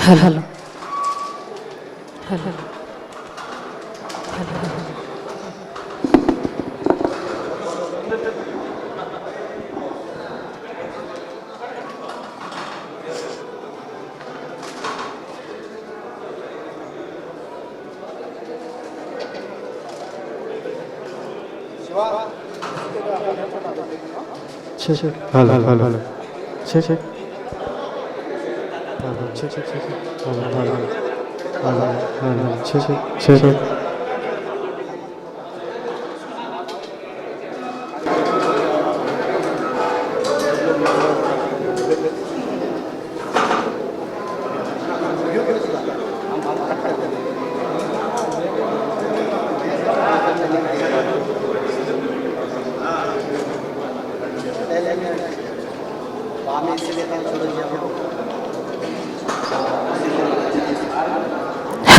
Hello hello hello check check hello check check hello check check check hello check check check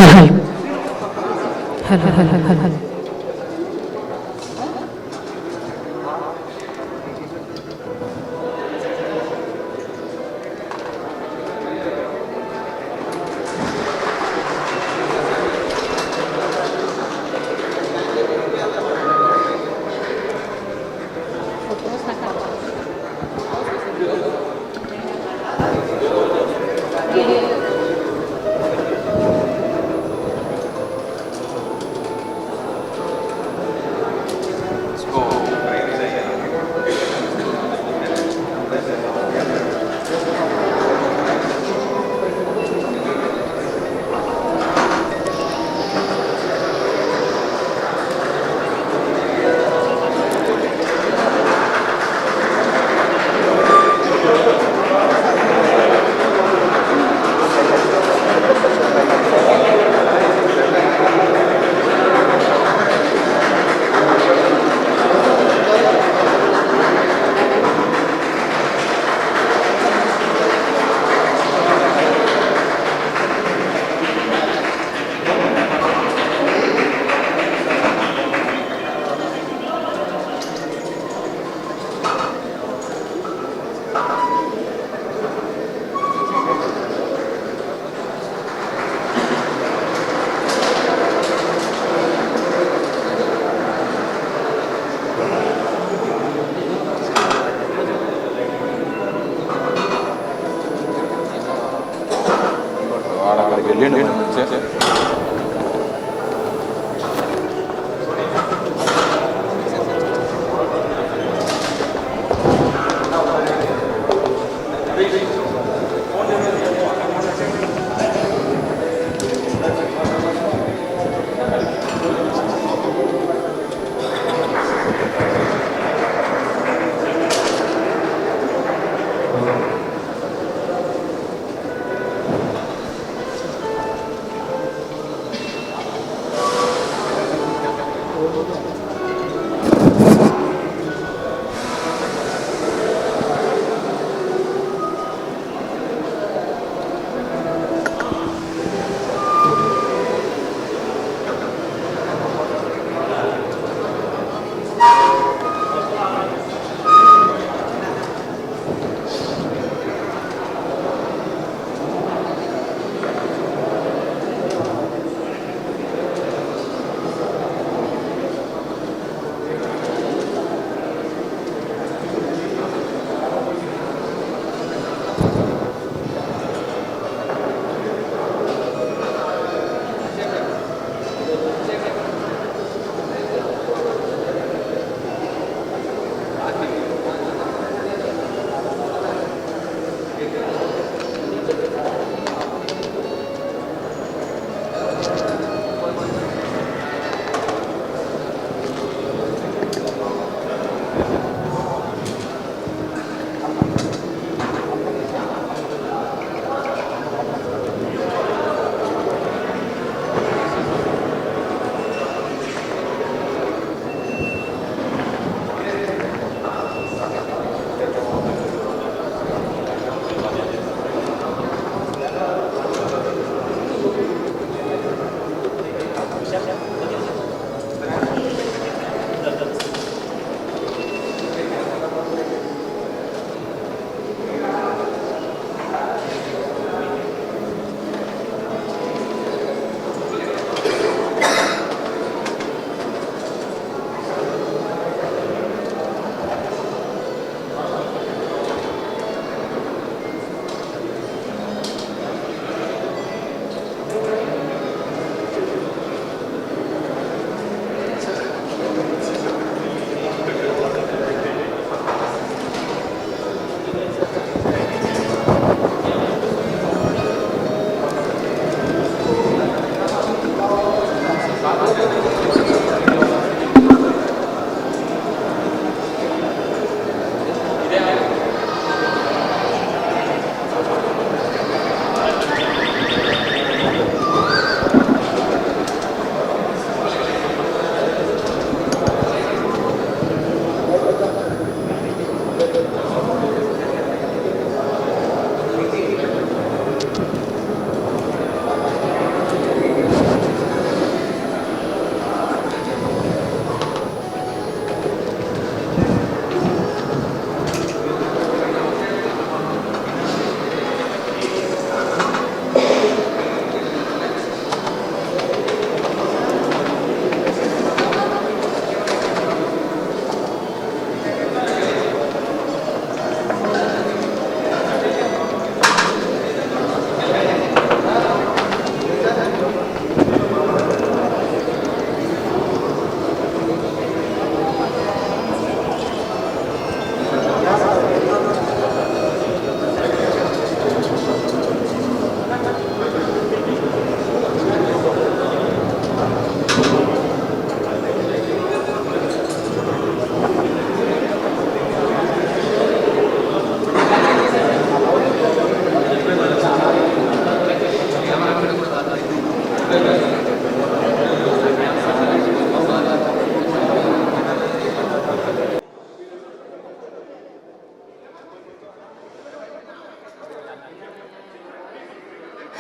hello hello hello hello అక్కడికి వెళ్ళిండు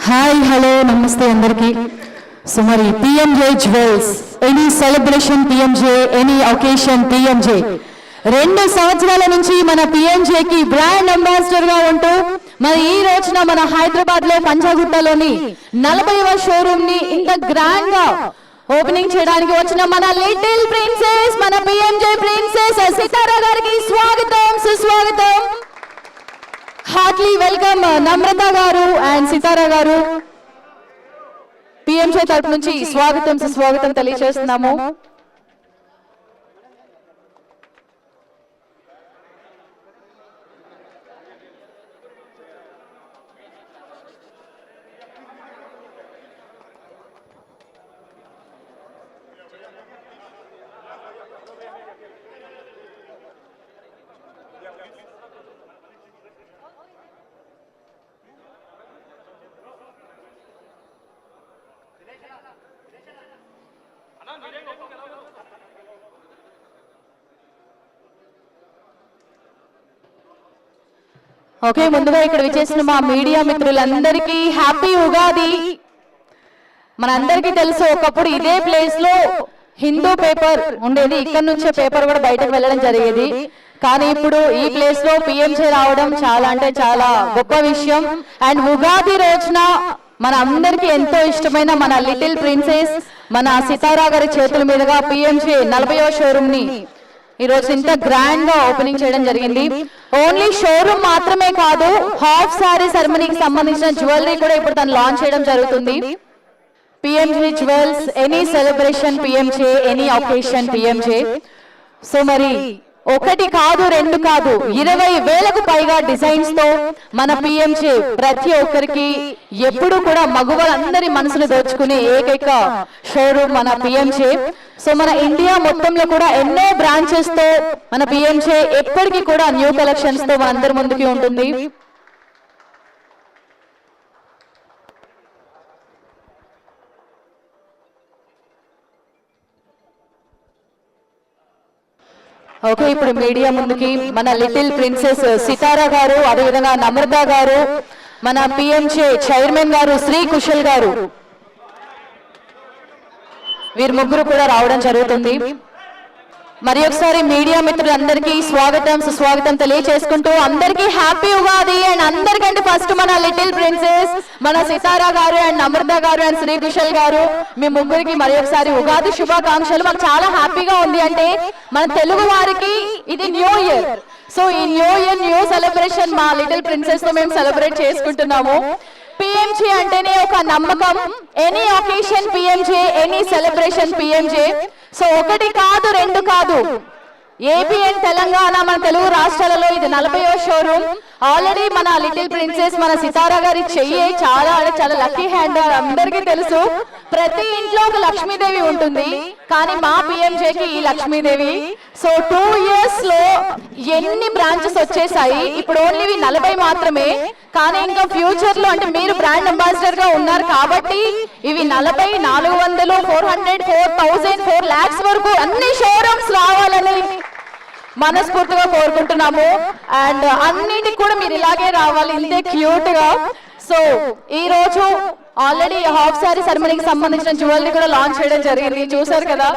hi hello నమస్తే అందరికీ. So మరి PMJ jewels, any celebration PMJ, any occasion PMJ. 2 సంవత్సరాల నుంచి మన పిఎంజేకి brand ambassador గా ఉంటూ మరి ఈ రోజున మన హైదరాబాద్ లో పంజాగుట్టలోని 40వ షోరూమ్ ని ఇంత గ్రాండ్ గా ఓపెనింగ్ చేయడానికి వచ్చిన మన లిటిల్ ప్రిన్సెస్, మన పిఎంజే ప్రిన్సెస్ సితారా గారికి స్వాగతం, సుస్వాగతం. హార్ట్లీ వెల్కమ్ నమ్రత గారు అండ్ సితారా గారు. పిఎంజే తరపు నుంచి స్వాగతం, సుస్వాగతం తెలియజేస్తున్నాము. ఓకే, ముందుగా ఇక్కడ విచ్చేసిన మా మీడియా మిత్రులందరికీ హ్యాపీ ఉగాది. మనందరికీ తెలుసు, ఒకప్పుడు ఇదే ప్లేస్ లో హిందూ పేపర్ ఉండేది, ఇక్కడ నుంచే పేపర్ కూడా బయటకు వెళ్ళడం జరిగేది. కానీ ఇప్పుడు ఈ ప్లేస్ లో పిఎంజే రావడం చాలా అంటే చాలా గొప్ప విషయం. అండ్ ఉగాది రోజున మన అందరికీ ఎంతో ఇష్టమైన మన లిటిల్ ప్రిన్సెస్ మన సితారా గారి చేతుల మీదుగా పిఎంజే 40వ షోరూమ్ ని ఈ రోజు ఇంత గ్రాండ్ గా ఓపెనింగ్ చేయడం జరిగింది. ఓన్లీ షోరూమ్ మాత్రమే కాదు, హాఫ్ సారీ సెరమనీకి సంబంధించిన జ్యువెలరీ కూడా ఇప్పుడు తను లాంచ్ చేయడం జరుగుతుంది. PMJ jewels, any celebration PMJ, any occasion PMJ. So మరి ఒకటి కాదు, 2 కాదు, 20,000కు పైగా డిజైన్స్ తో మన పిఎంజే ప్రతి ఒక్కరికి ఎప్పుడు కూడా మగవాళ్ళందరి మనసును దోచుకునే ఏకైక షోరూమ్ మన పిఎంజే. సో మన ఇండియా మొత్తంలో కూడా ఎన్నో బ్రాంచెస్ తో మన పిఎంజే ఎప్పటికీ కూడా న్యూ కలెక్షన్స్ తో మనందరి ముందుకి ఉంటుంది. ఓకే, ఇప్పుడు మీడియా ముందుకి మన లిటిల్ ప్రిన్సెస్ సితారా గారు, అదేవిధంగా నమ్రత గారు, మన పిఎంజే చైర్మన్ గారు శ్రీ కుశల్ గారు, వీరు ముగ్గురు కూడా రావడం జరుగుతుంది. మరి ఒకసారి మీడియా మిత్రులందరికీ స్వాగతం, సుస్వాగతం తెలియజేసుకుంటూ అందరికీ హ్యాపీ ఉగాది. అండ్ అందరికంటే ఫస్ట్ మన లిటిల్ ప్రిన్సెస్ మన సితారా గారు అండ్ నమ్రత గారు అండ్ శ్రీ కుశల్ గారు, మీ ముగ్గురికి మరి ఒకసారి ఉగాది శుభాకాంక్షలు. మాకు చాలా హ్యాపీగా ఉంది, అంటే మన తెలుగు వారికి ఇది న్యూ ఇయర్. సో ఈ న్యూ ఇయర్ న్యూ సెలబ్రేషన్ మా లిటిల్ ప్రిన్సెస్ తో మేము సెలబ్రేట్ చేసుకుంటున్నాము. పిఎంజే అంటేనే ఒక నమ్మకం, any occasion PMJ, any celebration PMJ. So ఒకటి కాదు, 2 కాదు, ఏపీ అండ్ తెలంగాణ మన తెలుగు రాష్ట్రాలలో ఇది 40వ షోరూమ్. ఆల్రెడీ మన లిటిల్ ప్రిన్సెస్ మన సితారా గారి చెయ్యి చాలా అంటే చాలా లక్కీ హ్యాండ్. అందరికీ తెలుసు, ప్రతి ఇంట్లో ఒక లక్ష్మీదేవి ఉంటుంది, కానీ మా పిఎంజేకి ఈ లక్ష్మీదేవి. సో 2 ఇయర్స్ లో ఎన్ని బ్రాంచెస్ వచ్చేసాయి, ఇప్పుడు ఓన్లీ 40 మాత్రమే. కానీ ఇంకా ఫ్యూచర్ లో అంటే మీరు బ్రాండ్ అంబాసిడర్ గా ఉన్నారు కాబట్టి ఇవి 40, 400, 400, 4,000, 4 lakhs వరకు అన్ని షోరూమ్స్ రావాలని మనస్ఫూర్తిగా కోరుకుంటున్నాము. అండ్ అన్నిటికి కూడా మీరు ఇలాగే రావాలి, ఇంతే క్యూట్ గా. సో ఈ రోజు ఆల్రెడీ హాఫ్ సారీ సెరమనీకి సంబంధించిన జ్యువెలరీ కూడా లాంచ్ చేయడం జరిగింది, చూసారు కదా.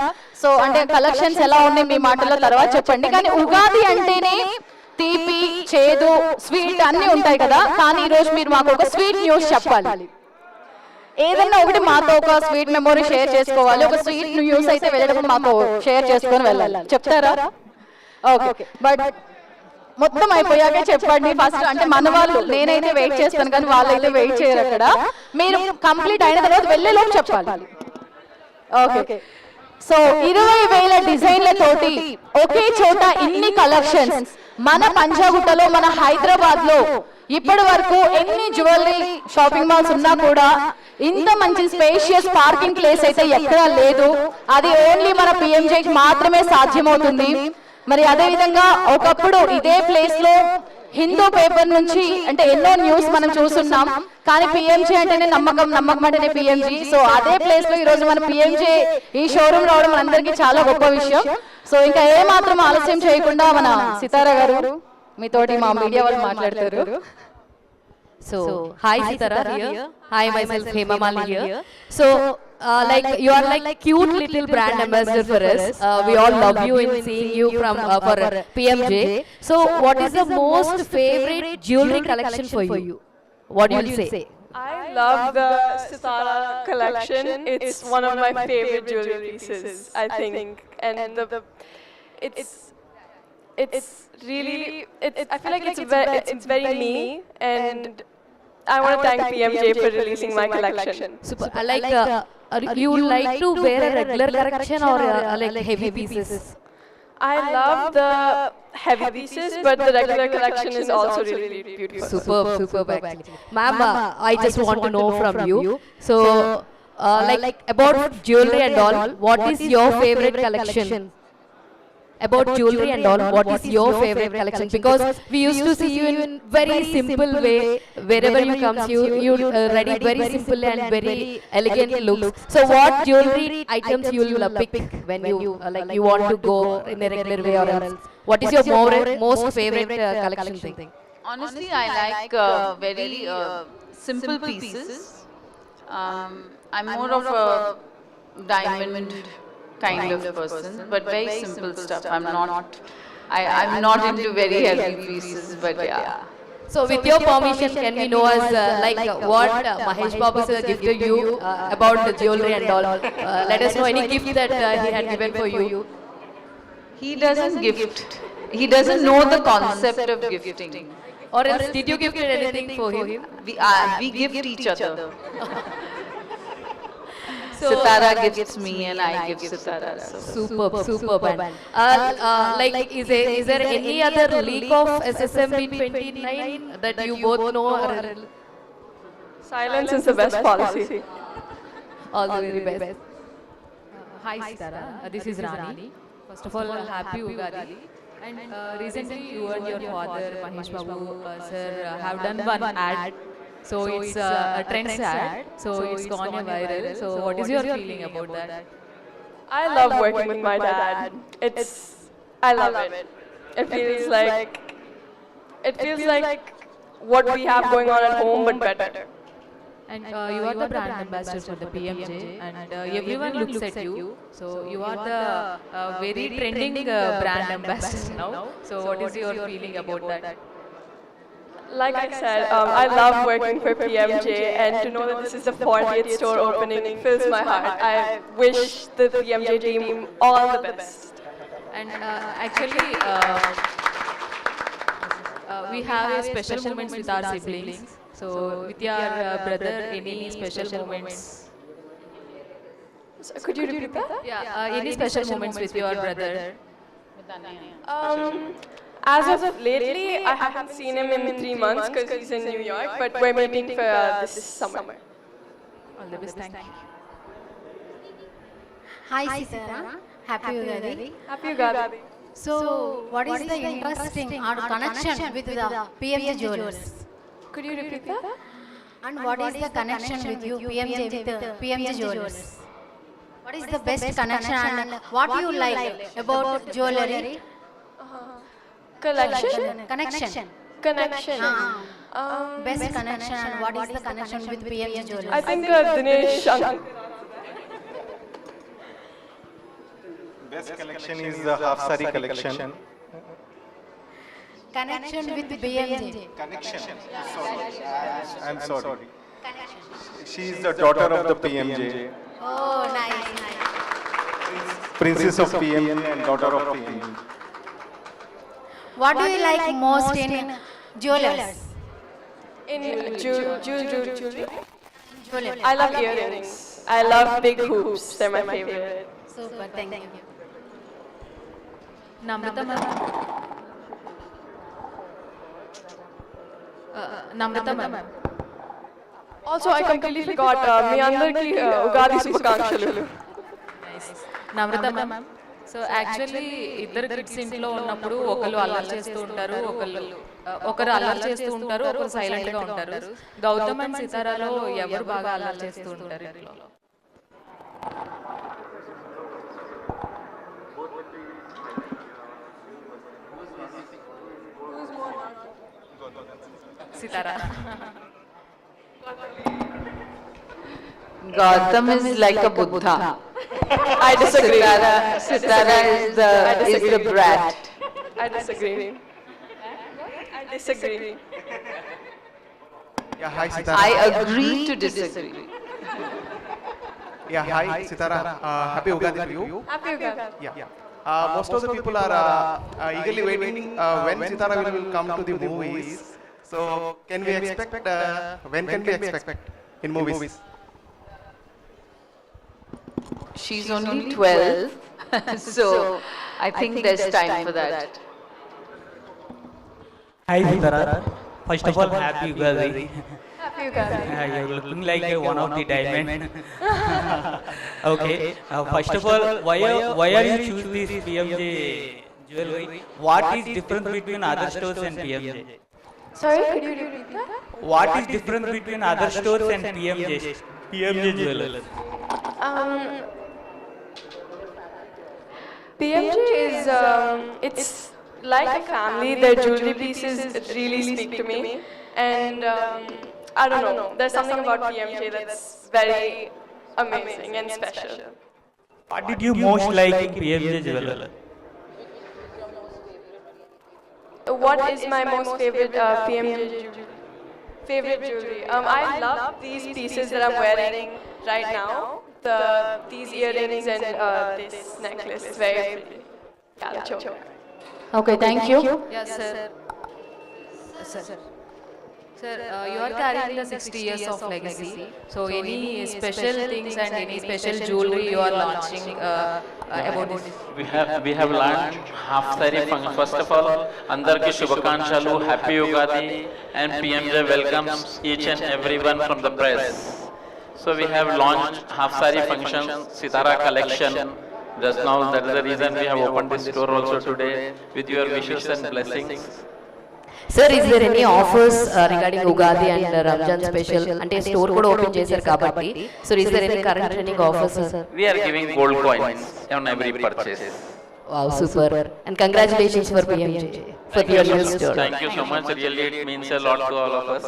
సో అంటే కలెక్షన్స్ ఎలా ఉన్నాయి మీ మాటల్లో తర్వాత చెప్పండి. కానీ ఉగాది అంటేనే తీపి, చేదు, స్వీట్ అన్ని ఉంటాయి కదా. కానీ ఈ రోజు మీరు మాకు ఒక స్వీట్ న్యూస్ చెప్పాలి. ఏదన్నా ఒకటి మాతో ఒక స్వీట్ మెమొరీ షేర్ చేసుకోవాలి. ఒక స్వీట్ న్యూస్ అయితే వెళ్ళేటప్పుడు మాతో షేర్ చేసుకొని వెళ్ళాలి, చెప్తారా? ఓకే, బట్ మొత్తం అయిపోయాకే చెప్పండి ఫస్ట్. అంటే మన వాళ్ళు, నేనైతే వెయిట్ చేస్తాను కానీ వాళ్ళైతే వెయిట్ చేయరు. అక్కడ మీరు కంప్లీట్ అయిన తర్వాత వెళ్ళేలోపు చెప్పాలి. ఓకే, సో 20,000 డిజైన్లతోటి ఒకే చోట ఇన్ని కలెక్షన్స్ మన పంజాగుట్టలో, మన హైదరాబాద్ లో ఇప్పటి వరకు ఎన్ని జ్యువెలరీ షాపింగ్ మాల్స్ ఉన్నా కూడా ఇంత మంచి స్పేషియస్ పార్కింగ్ ప్లేస్ అయితే ఎక్కడా లేదు. అది ఓన్లీ మన పిఎంజేకి మాత్రమే సాధ్యమవుతుంది. మరి అదే విధంగా ఒకప్పుడు ఇదే ప్లేస్ లో హిందూ పేపర్ నుంచి అంటే ఎన్నో న్యూస్ మనం చూస్తున్నాం, కానీ పిఎంజే అంటేనే నమ్మకం, నమ్మకం అంటేనే పిఎంజే. సో అదే ప్లేస్ లో ఈ రోజు మన పిఎంజే ఈ షోరూమ్ రావడం మనందరికీ చాలా గొప్ప విషయం. సో ఇంకా ఏ మాత్రం ఆలస్యం చేయకుండా మన సితారా గారు మీతోటి మా మీడియా వాళ్ళు మాట్లాడతారు. So, hi Sitara here. Hi, myself Hema Mali here. So, like you are like cute little brand ambassador for us. We all love you in seeing you from for PMJ. So, what is the most favorite jewelry collection for you? What do you say? I love the Sitara collection. It's one of my favorite jewelry pieces, I think. And it's really I feel like it's very me, and I want to thank PMJ for releasing my collection. Super. You like to wear a regular collection or like heavy pieces? I love the heavy pieces, but the regular collection is also really beautiful. Superb actually. Ma'am, I just want to know from you. So, like about jewelry and all, what is your favorite collection? About jewelry and all, what is your favorite collection? Because we used to see you in very simple way. Wherever you come, you ready very simple and very elegant looks. So, what jewelry items you will pick when you like you want to go in a regular way or else? What is your most favorite collection thing? Honestly, I like very simple pieces. I'm more of a diamond kind of person, but very simple stuff. I'm not into very heavy pieces, but yeah. So, with your permission, can we know as like what Mahesh Babu sir gifted you about the jewelry and all? Let us know any gift that he had given for you. He doesn't gift. He doesn't know the concept of gifting. Or else, did you gift anything for him? We gift each other. So, Sitara gifts me and I give Sitara. So. Superb. And like, is there any other leak of SSMB 29 that you both know? Or Silence is the best policy. all the very best. Hi Sitara, this is Rani. First of all, happy Ugadi. And recently you and your father Mahesh Babu sir have done one ad. So it's a trend ad. So it's gone viral. So what is your feeling about that? I love working with my dad. I love it. It feels like what we have going on at home, but better. And you are the brand ambassador for the PMJ, and everyone looks at you. So you are the very trending brand ambassador now. So what is your feeling about that? Like I said, I love working for PMJ, and to know that this is the 40th store opening fills my heart. I wish the PMJ team all the best. And actually, we have a special moments with our siblings. So with your brother, any special moments? So could you repeat that? Yeah, any special moments with your brother? As of lately, I haven't seen him in 3 months because he's in New York, but we're meeting for this summer. All the best, thank you. Hi Sitara, happy Ugadi. Happy Ugadi. So, what is the interesting or connection with the PMJ Jewelers? Could you repeat that? And what is the connection with you, PMJ, with the PMJ Jewelers? What is the best connection and what do you like about jewelry? Collection? Connection. Connection. Best connection and what is the connection with PMJ Jewelers? I think Dinesh. Best collection is the half sari collection. Connection with PMJ. Connection. I'm sorry. She is the daughter of the PMJ. Oh, nice. Princess of PMJ and daughter of PMJ. What do you like most in jewelers? In jewelry? Jewelry. I love earrings. I love big hoops. They're my favorite. Super, thank you. Namrata ma'am. Namrata ma'am. Also, I completely forgot. మీ అందరికీ ఉగాది శుభాకాంక్షలు. నమ్రత ma'am. So actually ఇద్దరు kids ఇంట్లో ఉన్నప్పుడు ఒకరు అల్లరి చేస్తూ ఉంటారు, ఒకరు అల్లరి చేస్తూ ఉంటారు, ఒకరు సైలెంట్ గా ఉంటారు. గౌతమ్ అండ్ సితారాలో ఎవరు బాగా అల్లరి చేస్తూ ఉంటారు ఇంట్లో? సితారా. Gautam is like a Buddha. I disagree. Sitara is the brat. I disagree. I disagree. Yeah, hi Sitara. I agree to disagree. Yeah, hi Sitara. Happy Ugadi to you. Happy Ugadi. Yeah. Most of the people are eagerly waiting when Sitara will come to the movies. So, can we expect? When can we expect in movies? She's only 12, so I think there's time for that. Hi Sitara. First of all, happy Ugadi. Happy Ugadi. You're looking like one of the diamond. Okay. First of all, why are you choose this PMJ jewelry? What is different between other stores and PMJ? Sorry, could you repeat that? What is different between other stores and PMJ jewelers? PMJ is, it's like a family. Their jewelry pieces really speak to me. And I don't know, there's something about PMJ that's very amazing and special. What did you most like in PMJ jeweler? What is my most favorite PMJ jewelry? Favorite jewelry? I love these pieces that I'm wearing right now. These earrings and this necklace, very pretty. Yeah, the choker. Okay, thank you. Yes, sir. Sir, you are carrying the 60 years of legacy. So, any special things and any special jewelry you are launching about this? We have launched half saree function. First of all, andarki shubhakankshalu, happy Ugadi, and PMJ welcomes each and everyone from the press. So we have launched half saree function, Sitara collection. Just now, that is the reason we have opened this store also today with your wishes and blessings. Sir, is there any offers regarding Ugadi and Ramjan special? అంటే store కూడా open చేశారు కాబట్టి. So, is there any current trending offers, sir? We are giving gold coins on every purchase. Wow, super. And congratulations for PMJ for your new store. Thank you so much. Really, it means a lot to all of us.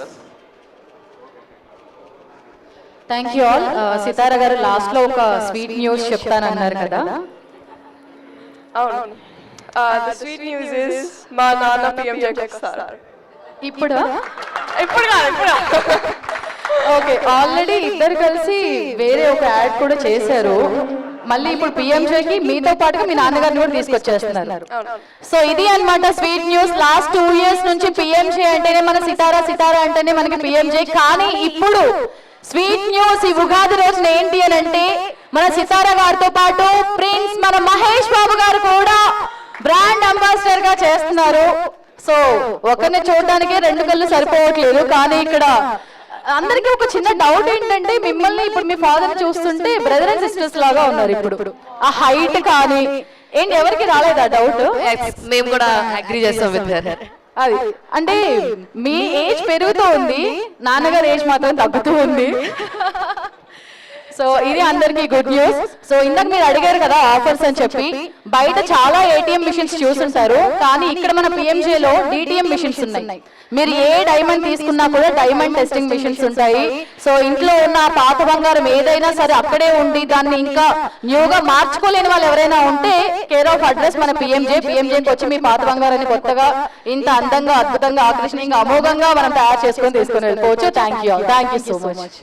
Thank you all. Sitara గారు last లో ఒక sweet news చెప్తానన్నారు కదా. అవును. The sweet news is మా నాన్న PMJ వస్తారు. ఇప్పుడు ఇప్పుడు కాదు. ఓకే, ఆల్రెడీ ఇద్దరు కలిసి వేరే ఒక యాడ్ కూడా చేశారు. మళ్ళీ ఇప్పుడు పిఎంజేకి మీతో పాటుగా మీ నాన్నగారిని కూడా తీసుకొచ్చేస్తున్నారు. సో ఇది అన్నమాట స్వీట్ న్యూస్. లాస్ట్ 2 years నుంచి పిఎంజే అంటేనే మన సితారా అంటేనే మనకి పిఎంజే. కానీ ఇప్పుడు స్వీట్ న్యూస్ ఈ ఉగాది రోజున ఏంటి అని అంటే మన సితారా గారితో పాటు ప్రిన్స్ మన మహేష్ బాబు గారు కూడా బ్రాండ్ అంబాసిడర్ గా చేస్తున్నారు. సో ఒకరిని చూడడానికి 2 కళ్ళు సరిపోవట్లేదు. కానీ ఇక్కడ అందరికీ ఒక చిన్న డౌట్ ఏంటంటే మిమ్మల్ని ఇప్పుడు మీ ఫాదర్ చూస్తుంటే బ్రదర్ అండ్ సిస్టర్స్ లాగా ఉన్నారు. ఇప్పుడు ఆ హైట్ కానీ ఏంటి ఎవరికి రాలేదా డౌట్? మేము కూడా అగ్రీ చేస్తాం విత్ హర్. అది అంటే మీ ఏజ్ పెరుగుతూ ఉంది, నాన్నగారి ఏజ్ మాత్రం తగ్గుతూ ఉంది. సో ఇది అందరికీ గుడ్ న్యూస్. సో ఇందాక మీరు అడిగారు కదా ఆఫర్స్ అని చెప్పి, బయట చాలా ఏటీఎం మిషన్స్ చూసుంటారు, కానీ ఇక్కడ మన పిఎంజే లో డిటిఎం మిషన్స్ ఉన్నాయి. మీరు ఏ డైమండ్ తీసుకున్నా కూడా డైమండ్ టెస్టింగ్ మిషన్స్ ఉంటాయి. సో ఇంట్లో ఉన్న పాత బంగారం ఏదైనా సరే అక్కడే ఉండి దాన్ని ఇంకా న్యూగా మార్చుకోలేని వాళ్ళు ఎవరైనా ఉంటే కేర్ ఆఫ్ అడ్రస్ మన పిఎంజేకి వచ్చి మీ పాత బంగారాన్ని కొత్తగా ఇంత అందంగా అద్భుతంగా ఆకర్షణీయంగా అమోఘంగా మనం తయారు చేసుకొని తీసుకొని వెళ్ళిపోవచ్చు. Thank you so much.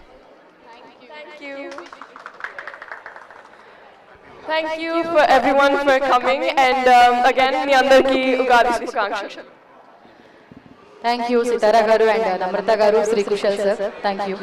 Thank you for everyone for coming, and again మీ అందరికీ ఉగాది శుభాకాంక్షలు. థ్యాంక్ యూ సితారా గారు అండ్ నమ్రత గారు, Shri Kushal sir. Thank you.